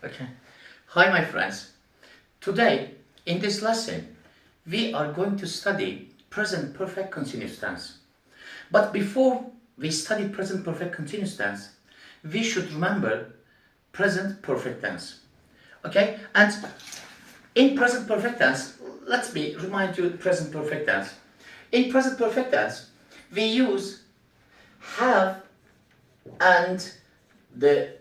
Okay. Hi, my friends. Today, in this lesson, we are going to study present perfect continuous tense. But before we study present perfect continuous tense, we should remember present perfect tense. Okay? And in present perfect tense, let me remind you present perfect tense. In present perfect tense, we use have and the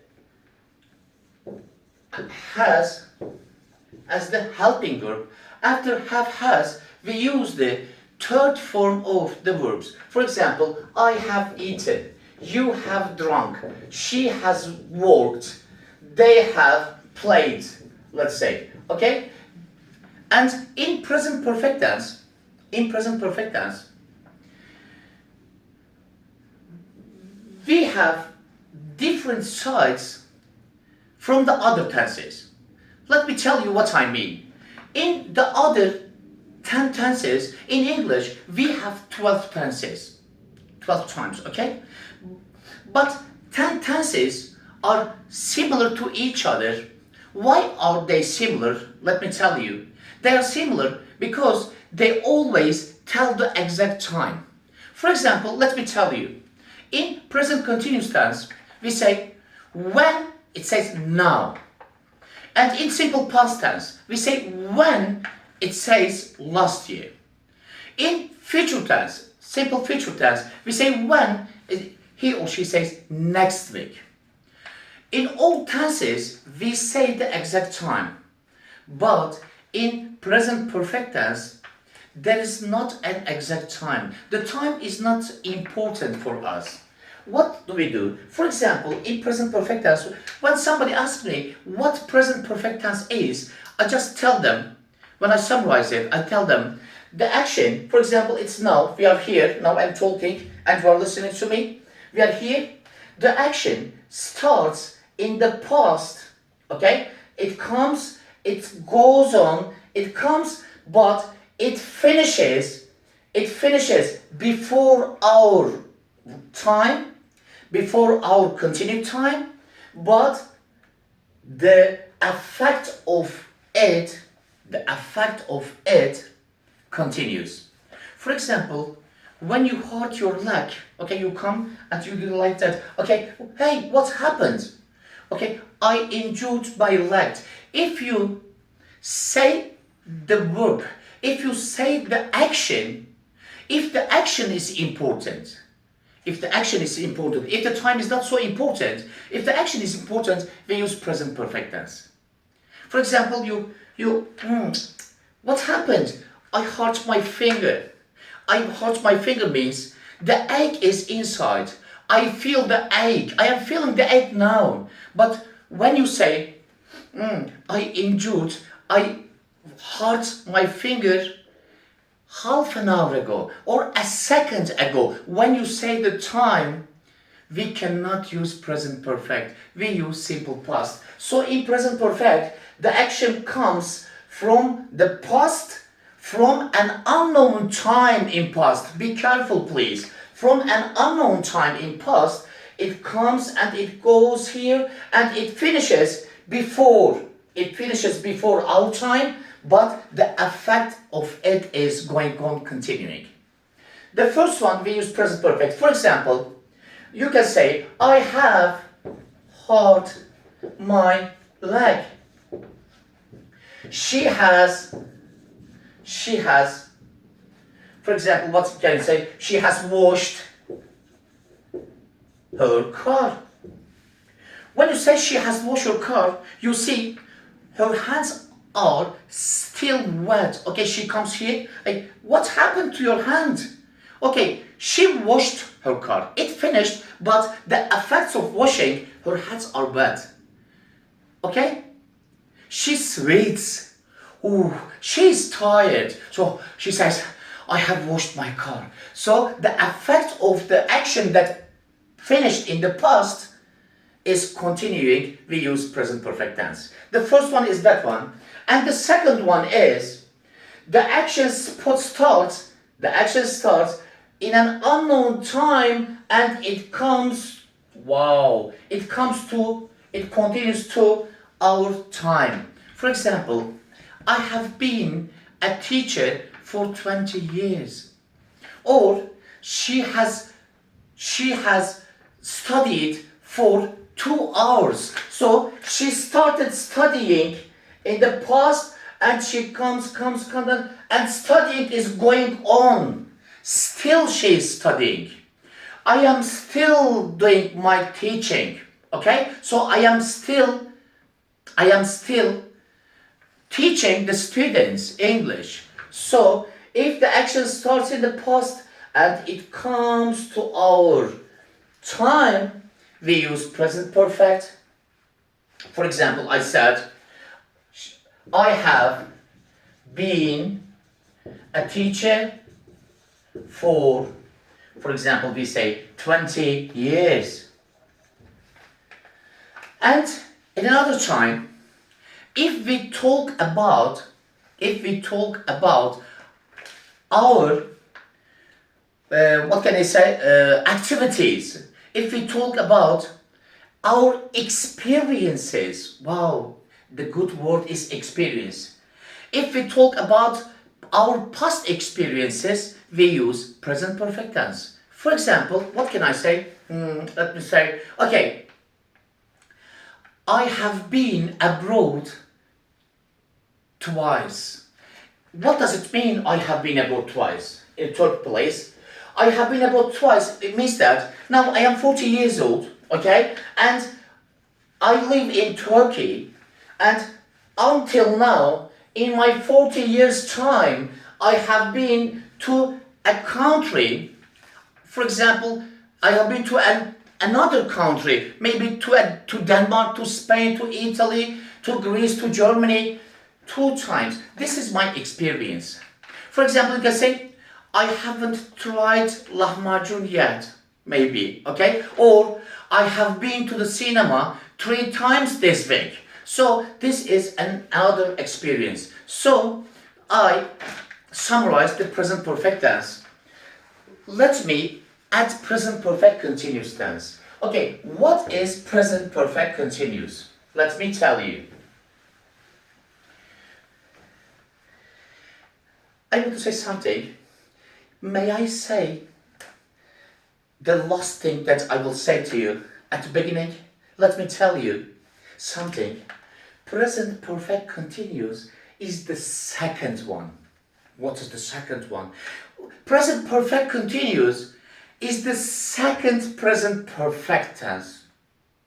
has as the helping verb. After have has, we use the third form of the verbs. For example, I have eaten, you have drunk, she has walked, they have played, let's say. Okay? And in present perfect tense, we have different sides from the other tenses. Let me tell you what I mean. In the other 10 tenses, in English, we have 12 tenses. 12 times, okay? But 10 tenses are similar to each other. Why are they similar? Let me tell you. They are similar because they always tell the exact time. For example, let me tell you. In present continuous tense, we say when, it says now. And in simple past tense, we say when, it says last year. In future tense, simple future tense, we say when, he or she says next week. In all tenses, we say the exact time. But in present perfect tense, there is not an exact time. The time is not important for us. What do we do? For example, in present perfect tense, when somebody asks me what present perfect tense is, I just tell them, when I summarize it, I tell them the action, for example, it's now, we are here, now I'm talking and you are listening to me. We are here. The action starts in the past, okay? It comes, it goes on, it comes, but it finishes before our time, before our continued time, but the effect of it continues. For example, when you hurt your leg, okay, you come and you do like that, okay, hey, what happened? Okay, I injured my leg. If you say the verb, if you say the action, if the action is important, if the time is not so important, if the action is important, we use present perfect tense. For example, what happened? I hurt my finger. I hurt my finger means the ache is inside. I feel the ache. I am feeling the ache now. But when you say, I hurt my finger half an hour ago or a second ago, when you say the time, we cannot use present perfect. We use simple past. So in present perfect, the action comes from the past, from an unknown time in past. Be careful, please. From an unknown time in past, it comes and it goes here and it finishes before our time, but the effect of it is going on continuing. The first one, we use present perfect. For example, you can say, I have hurt my leg. She has, for example, what can you say? She has washed her car. When you say she has washed her car, you see her hands are still wet. Okay, she comes here. Like, what happened to your hand? Okay, she washed her car. It finished, but the effects of washing, her hands are wet. Okay? She sweats. Ooh, she's tired. So she says, I have washed my car. So the effect of the action that finished in the past is continuing. We use present perfect tense. The first one is that one. And the second one is the action starts in an unknown time and it continues to our time. For example, I have been a teacher for 20 years. Or she has studied for 2 hours. So she started studying in the past and she comes and studying is going on. Still she is studying. I am still doing my teaching. Okay? So I am still teaching the students English. So if the action starts in the past and it comes to our time, we use present perfect. For example, I said, I have been a teacher for example, we say 20 years. And in another time, if we talk about our what can I say, activities, if we talk about our experiences, wow, the good word is experience. If we talk about our past experiences, we use present perfect tense. For example, what can I say? Let me say, okay, I have been abroad twice. What does it mean I have been abroad twice? In third place, I have been abroad twice. It means that now I am 40 years old, okay, and I live in Turkey, and until now, in my 40 years time, I have been to a country. For example, I have been to another country, maybe to Denmark, to Spain, to Italy, to Greece, to Germany, 2 times. This is my experience. For example, you can say, I haven't tried lahmacun yet, maybe, okay? Or, I have been to the cinema 3 times this week. So, this is another experience. So, I summarize the present perfect tense. Let me add present perfect continuous tense. Okay, what is present perfect continuous? Let me tell you. I want to say something. May I say the last thing that I will say to you at the beginning? Let me tell you something. Present perfect continuous is the second one. What is the second one? Present perfect continuous is the second present perfect tense.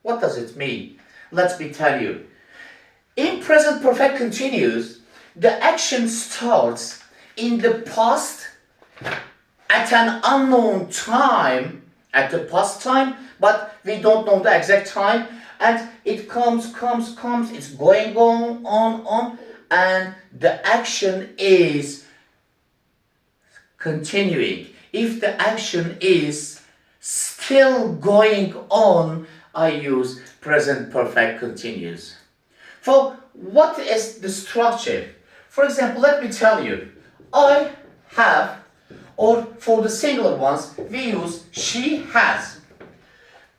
What does it mean? Let me tell you. In present perfect continuous, the action starts in the past at an unknown time, at the past time, but we don't know the exact time, and it comes, it's going on, and the action is continuing. If the action is still going on, I use present perfect continuous. For what is the structure? For example, let me tell you, I have, or for the singular ones, we use she has.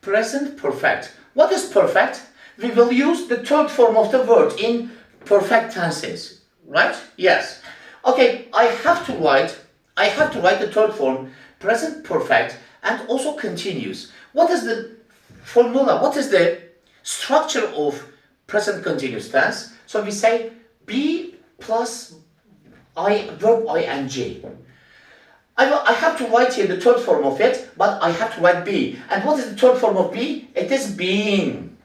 Present perfect. What is perfect? We will use the third form of the word in perfect tenses, right? Yes. Okay, I have to write the third form, present perfect, and also continuous. What is the formula? What is the structure of present continuous tense? So we say be plus verb ing. I have to write here the third form of it, but I have to write be. And what is the third form of be? It is being.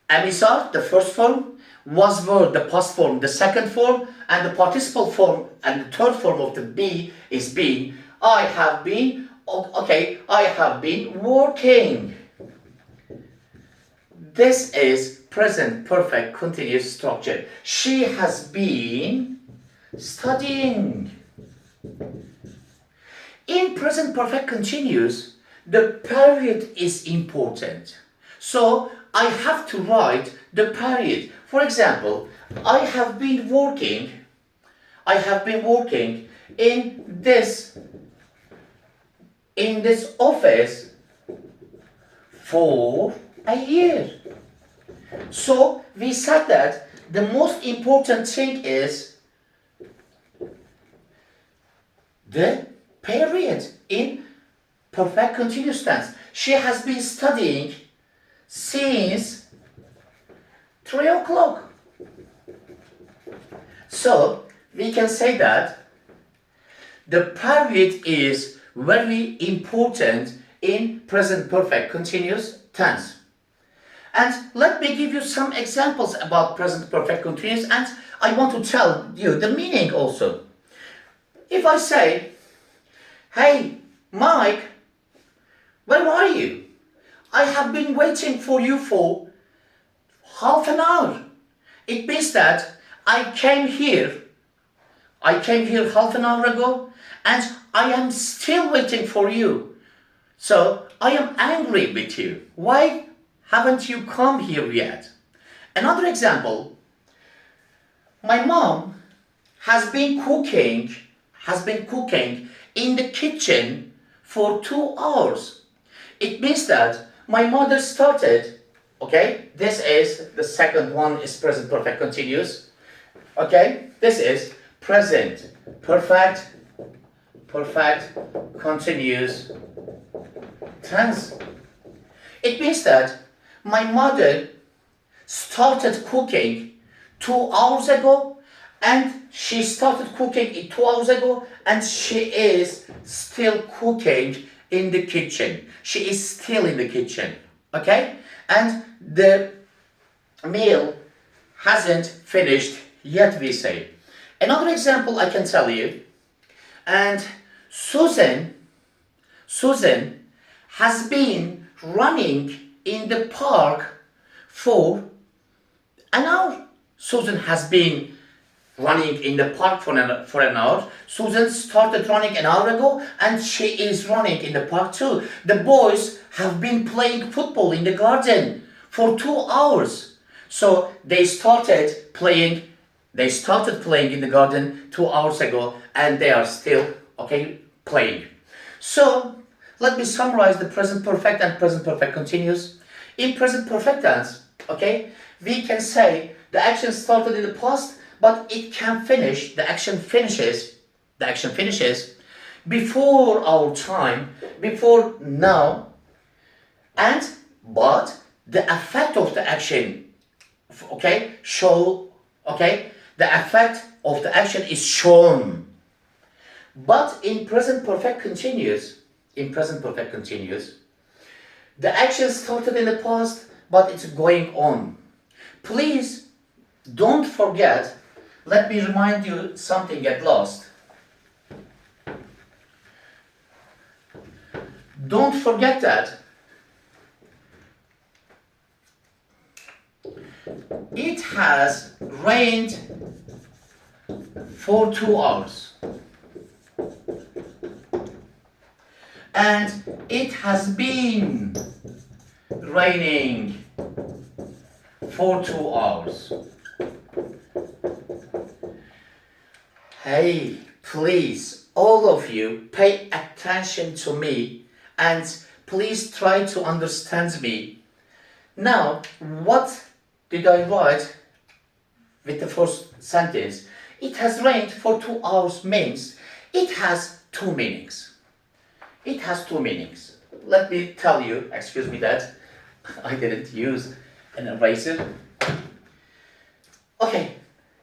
Emisar, the first form, was verb, the past form, the second form, and the participle form, and the third form of the be is being. I have been, okay, I have been working. This is present perfect continuous structure. She has been studying. In present perfect continuous, the period is important. So I have to write the period. For example, I have been working in this office for a year. So we said that the most important thing is the period in perfect continuous tense. She has been studying since 3 o'clock. So we can say that the period is very important in present perfect continuous tense. And let me give you some examples about present perfect continuous, and I want to tell you the meaning also. If I say, hey, Mike, where are you? I have been waiting for you for half an hour. It means that I came here half an hour ago, and I am still waiting for you. So I am angry with you. Why haven't you come here yet? Another example, my mom has been cooking in the kitchen for 2 hours. It means that my mother started, okay, this is the second one is present perfect continuous. Okay, this is present perfect continuous tense. It means that my mother started cooking 2 hours ago, and she started cooking 2 hours ago, and she is still cooking in the kitchen. She is still in the kitchen, okay? And the meal hasn't finished yet, we say. Another example I can tell you, and Susan has been running in the park for an hour. Susan has been running in the park for an hour. Susan started running an hour ago, and she is running in the park too. The boys have been playing football in the garden for 2 hours. So they started playing in the garden 2 hours ago, and they are still playing. So let me summarize the present perfect and present perfect continuous. In present perfect tense, we can say the action started in the past, but it can finish, the action finishes before our time, before now, but the effect of the action, the effect of the action is shown. But in present perfect continuous, the action started in the past, but it's going on. Please don't forget, let me remind you something at last. Don't forget that it has rained for 2 hours. And it has been raining for 2 hours. Hey, please, all of you, pay attention to me and please try to understand me. Now, what did I write with the first sentence? It has rained for 2 hours means it has two meanings. It has two meanings. Let me tell you, excuse me that I didn't use an eraser. Okay,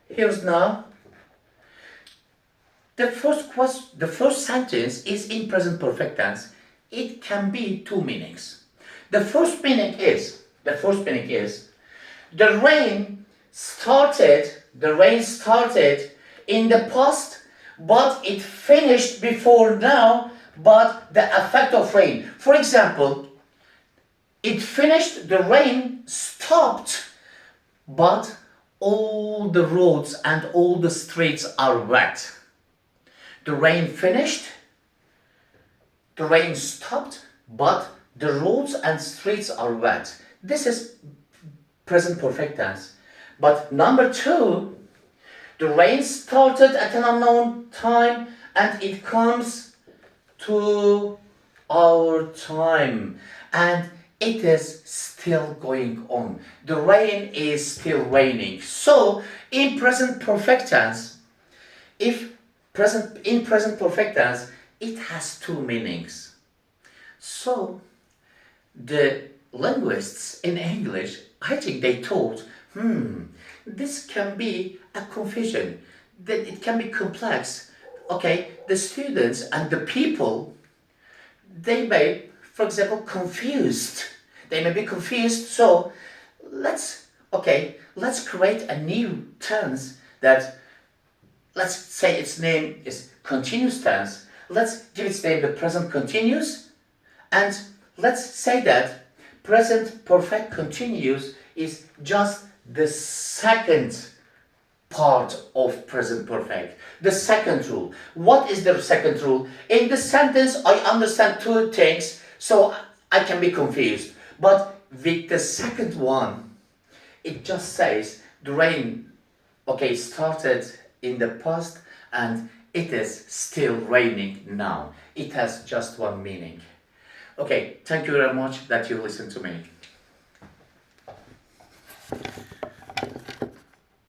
here's now. The first sentence is in present perfect tense. It can be two meanings. The first meaning is the rain started in the past, but it finished before now, but the effect of rain. For example, it finished, the rain stopped, but all the roads and all the streets are wet. The rain finished, the rain stopped, but the roads and streets are wet. This is present perfect tense. But number two, the rain started at an unknown time and it comes to our time. And it is still going on. The rain is still raining. So in present perfect tense, in present perfect tense, it has two meanings. So the linguists in English, I think they thought, this can be a confusion, that it can be complex. Okay, the students and the people, they may, for example, confused. They may be confused. So let's create a new tense that, let's say its name is continuous tense. Let's give its name the present continuous, and let's say that present perfect continuous is just the second part of present perfect. The second rule. What is the second rule? In the sentence, I understand two things, so I can be confused. But with the second one, it just says the rain, started in the past and it is still raining now. It has just one meaning. Okay, thank you very much that you listened to me.